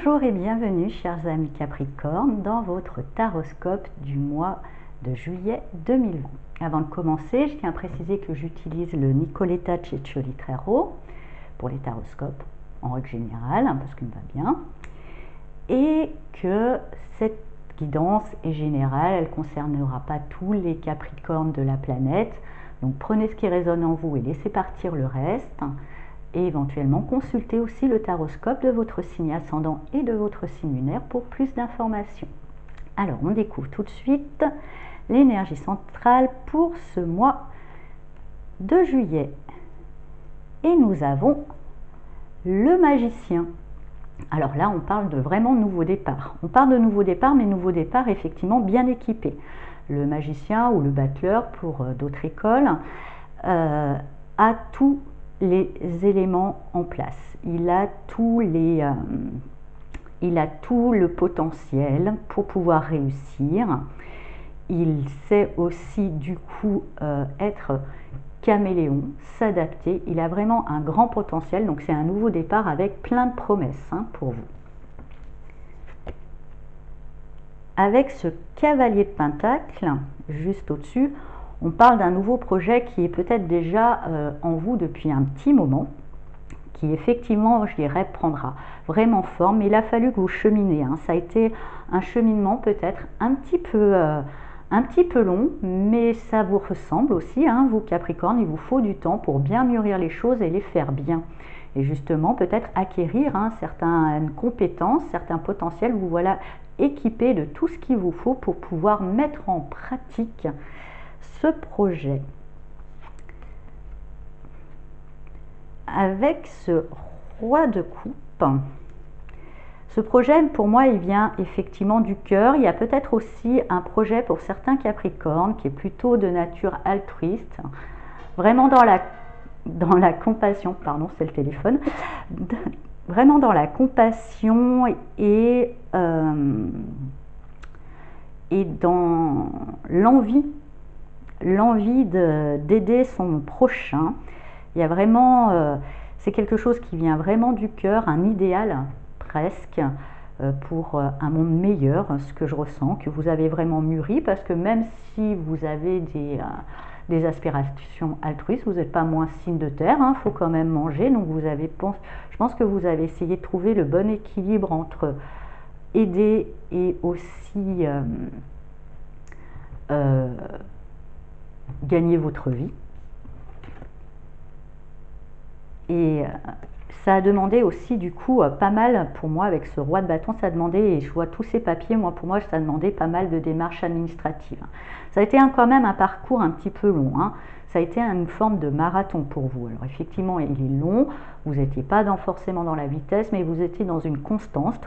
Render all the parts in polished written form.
Bonjour et bienvenue chers amis Capricorne dans votre taroscope du mois de juillet 2020. Avant de commencer, je tiens à préciser que j'utilise le Nicoletta Cecchioli Tarot pour les taroscopes en règle générale, parce qu'il me va bien, et que cette guidance est générale, elle ne concernera pas tous les Capricornes de la planète, donc prenez ce qui résonne en vous et laissez partir le reste. Et éventuellement consultez aussi le taroscope de votre signe ascendant et de votre signe lunaire pour plus d'informations. Alors on découvre tout de suite l'énergie centrale pour ce mois de juillet. Et nous avons le magicien. Alors là on parle de vraiment nouveau départ. On parle de nouveau départ, mais nouveau départ effectivement bien équipé. Le magicien ou le battleur pour d'autres écoles a tout les éléments en place. Il a tout le potentiel pour pouvoir réussir. Il sait aussi du coup être caméléon, s'adapter. Il a vraiment un grand potentiel. Donc c'est un nouveau départ avec plein de promesses pour vous. Avec ce cavalier de pentacle juste au-dessus, on parle d'un nouveau projet qui est peut-être déjà en vous depuis un petit moment, qui effectivement, je dirais, prendra vraiment forme. Mais il a fallu que vous cheminez. Ça a été un cheminement peut-être un petit peu long, mais ça vous ressemble aussi, vous Capricorne. Il vous faut du temps pour bien mûrir les choses et les faire bien. Et justement, peut-être acquérir certaines compétences, certains potentiels. Vous voilà équipé de tout ce qu'il vous faut pour pouvoir mettre en pratique ce projet. Avec ce roi de coupe, ce projet pour moi il vient effectivement du cœur. Il y a peut-être aussi un projet pour certains Capricornes qui est plutôt de nature altruiste, vraiment dans la compassion, pardon c'est le téléphone, vraiment dans la compassion et dans l'envie d'aider son prochain. Il y a vraiment, c'est quelque chose qui vient vraiment du cœur, un idéal presque pour un monde meilleur, ce que je ressens, que vous avez vraiment mûri, parce que même si vous avez des aspirations altruistes, vous n'êtes pas moins signe de terre, faut quand même manger, donc je pense que vous avez essayé de trouver le bon équilibre entre aider et aussi gagner votre vie. Et ça a demandé aussi du coup pas mal pour moi avec ce roi de bâton, ça a demandé, et je vois tous ces papiers, pour moi ça a demandé pas mal de démarches administratives. Ça a été quand même un parcours un petit peu long, ça a été une forme de marathon pour vous. Alors effectivement il est long, vous n'étiez pas forcément dans la vitesse, mais vous étiez dans une constance,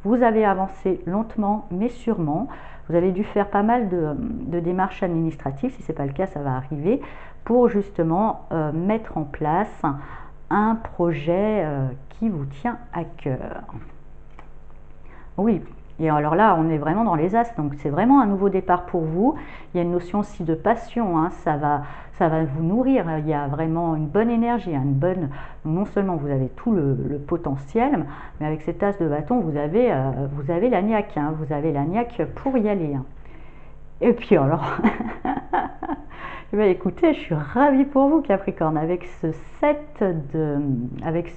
vous avez avancé lentement mais sûrement. Vous avez dû faire pas mal de démarches administratives, si ce n'est pas le cas ça va arriver, pour justement mettre en place un projet qui vous tient à cœur. Oui, et alors là on est vraiment dans les as, donc c'est vraiment un nouveau départ pour vous. Il y a une notion aussi de passion, ça va vous nourrir. Il y a vraiment une bonne énergie, non seulement vous avez tout le potentiel, mais avec cette as de bâton vous avez la niaque, vous avez la niaque pour y aller. Et puis alors écoutez, je suis ravie pour vous Capricorne, avec ce avec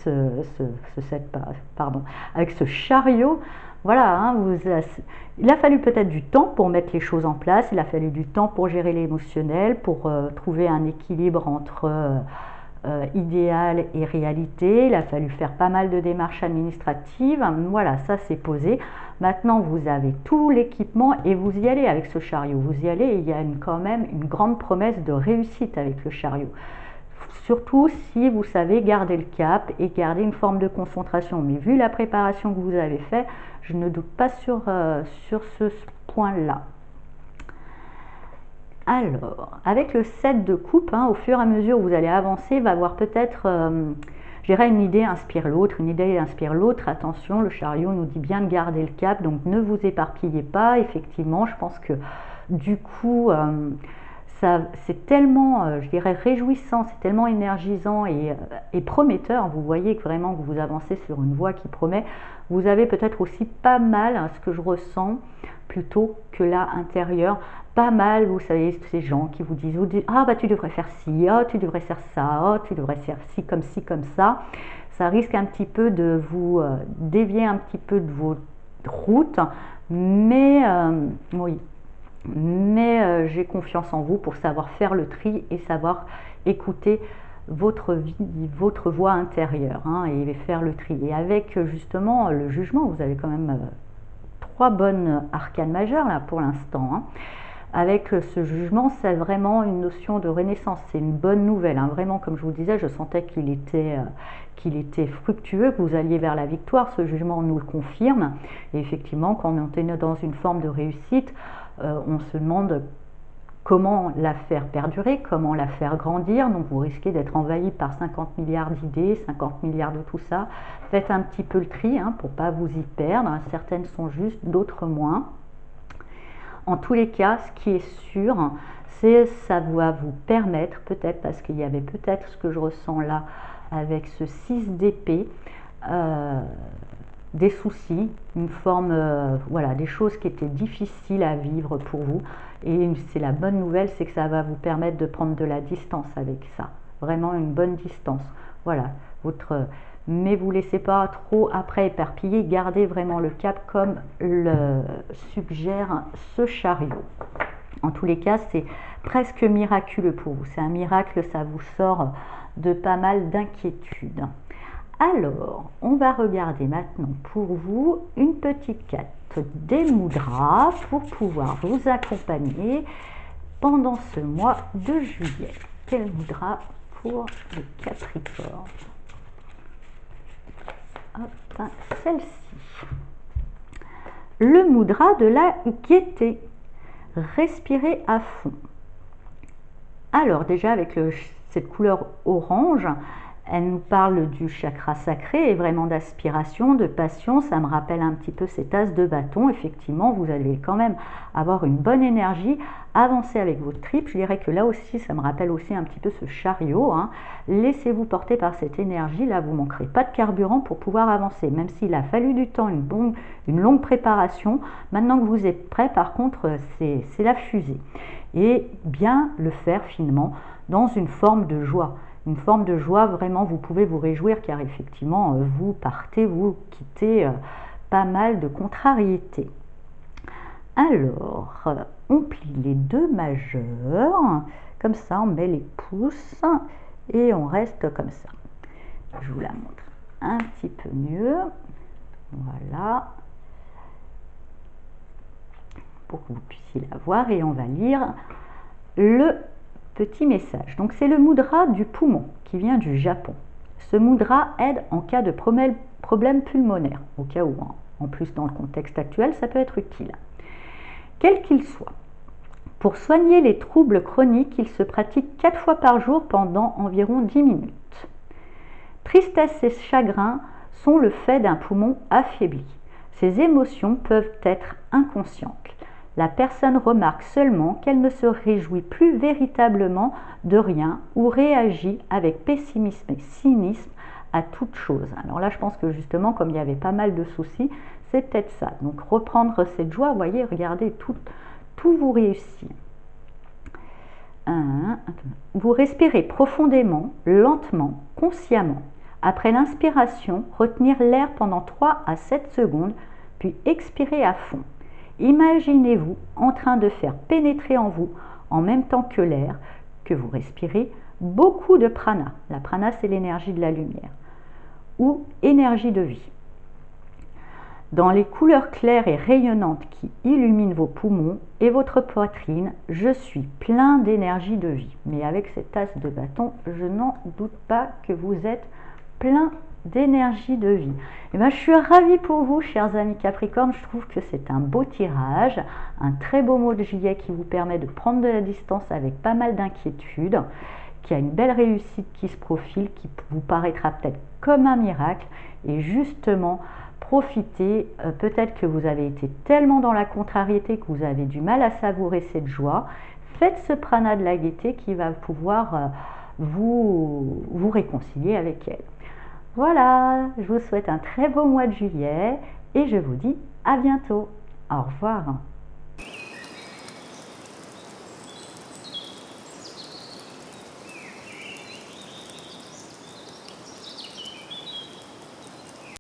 ce chariot. Voilà, il a fallu peut-être du temps pour mettre les choses en place, il a fallu du temps pour gérer l'émotionnel, pour trouver un équilibre entre idéal et réalité. Il a fallu faire pas mal de démarches administratives. Voilà, ça c'est posé. Maintenant vous avez tout l'équipement et vous y allez avec ce chariot. Vous y allez et il y a quand même une grande promesse de réussite avec le chariot. Surtout si vous savez garder le cap et garder une forme de concentration. Mais vu la préparation que vous avez faite, je ne doute pas sur ce point-là. Alors, avec le 7 de coupe, au fur et à mesure où vous allez avancer, va avoir peut-être, je dirais, une idée inspire l'autre, Attention, le chariot nous dit bien de garder le cap, donc ne vous éparpillez pas. Effectivement, je pense que du coup, c'est tellement, je dirais, réjouissant, c'est tellement énergisant et prometteur. Vous voyez que vraiment vous avancez sur une voie qui promet. Vous avez peut-être aussi pas mal, hein, ce que je ressens, plutôt que là, intérieur, pas mal, vous savez, ces gens qui vous disent, ah bah tu devrais faire ci, oh, tu devrais faire ça, oh, tu devrais faire ci, comme ça. Ça risque un petit peu de vous dévier un petit peu de vos routes, mais oui. Mais j'ai confiance en vous pour savoir faire le tri et savoir écouter votre vie, votre voix intérieure, hein, et faire le tri. Et avec justement le jugement, vous avez quand même 3 bonnes arcanes majeures là pour l'instant, hein. Avec ce jugement, c'est vraiment une notion de renaissance, c'est une bonne nouvelle, hein. Vraiment, comme je vous disais, je sentais qu'il était fructueux, que vous alliez vers la victoire. Ce jugement nous le confirme. Et effectivement, quand on est dans une forme de réussite, on se demande comment la faire perdurer, comment la faire grandir. Donc vous risquez d'être envahi par 50 milliards d'idées, 50 milliards de tout ça. Faites un petit peu le tri, hein, pour ne pas vous y perdre. Certaines sont justes, d'autres moins. En tous les cas, ce qui est sûr, c'est ça va vous permettre, peut-être, parce qu'il y avait peut-être ce que je ressens là avec ce 6 d'épée, des soucis, une forme, voilà, des choses qui étaient difficiles à vivre pour vous. Et c'est la bonne nouvelle, c'est que ça va vous permettre de prendre de la distance avec ça. Vraiment une bonne distance. Voilà, mais vous ne laissez pas trop après éparpiller, gardez vraiment le cap comme le suggère ce chariot. En tous les cas, c'est presque miraculeux pour vous. C'est un miracle, ça vous sort de pas mal d'inquiétudes. Alors, on va regarder maintenant pour vous une petite carte des mudras pour pouvoir vous accompagner pendant ce mois de juillet. Quel mudra pour le Capricorne? Hop, celle-ci. Le mudra de la gaieté. Respirez à fond. Alors déjà avec cette couleur orange, elle nous parle du chakra sacré et vraiment d'aspiration, de passion. Ça me rappelle un petit peu cet as de bâton. Effectivement, vous allez quand même avoir une bonne énergie, avancer avec votre tripes. Je dirais que là aussi, ça me rappelle aussi un petit peu ce chariot, hein. Laissez-vous porter par cette énergie. Là, vous ne manquerez pas de carburant pour pouvoir avancer. Même s'il a fallu du temps, une longue préparation. Maintenant que vous êtes prêt, par contre, c'est la fusée. Et bien le faire finement dans une forme de joie. Une forme de joie, vraiment, vous pouvez vous réjouir car effectivement, vous partez, vous quittez pas mal de contrariétés. Alors, on plie les 2 majeurs, comme ça, on met les pouces et on reste comme ça. Je vous la montre un petit peu mieux. Voilà. Pour que vous puissiez la voir et on va lire le petit message. Donc c'est le mudra du poumon qui vient du Japon. Ce mudra aide en cas de problème pulmonaire, au cas où, en plus dans le contexte actuel, ça peut être utile. Quel qu'il soit. Pour soigner les troubles chroniques, il se pratique 4 fois par jour pendant environ 10 minutes. Tristesse et chagrin sont le fait d'un poumon affaibli. Ces émotions peuvent être inconscientes. La personne remarque seulement qu'elle ne se réjouit plus véritablement de rien ou réagit avec pessimisme et cynisme à toute chose. Alors là, je pense que justement, comme il y avait pas mal de soucis, c'est peut-être ça. Donc reprendre cette joie, vous voyez, regardez, tout vous réussit. Vous respirez profondément, lentement, consciemment. Après l'inspiration, retenir l'air pendant 3 à 7 secondes, puis expirer à fond. Imaginez-vous en train de faire pénétrer en vous, en même temps que l'air que vous respirez, beaucoup de prana. La prana, c'est l'énergie de la lumière, ou énergie de vie. Dans les couleurs claires et rayonnantes qui illuminent vos poumons et votre poitrine, je suis plein d'énergie de vie. Mais avec cette as de bâton, je n'en doute pas que vous êtes plein d'énergie de vie. Et bien, je suis ravie pour vous, chers amis Capricorne. Je trouve que c'est un beau tirage, un très beau mot de juillet qui vous permet de prendre de la distance avec pas mal d'inquiétudes, qui a une belle réussite qui se profile, qui vous paraîtra peut-être comme un miracle. Et justement, profitez, peut-être que vous avez été tellement dans la contrariété que vous avez du mal à savourer cette joie. faites ce prana de la gaieté qui va pouvoir vous réconcilier avec elle. Voilà, je vous souhaite un très beau mois de juillet et je vous dis à bientôt. Au revoir.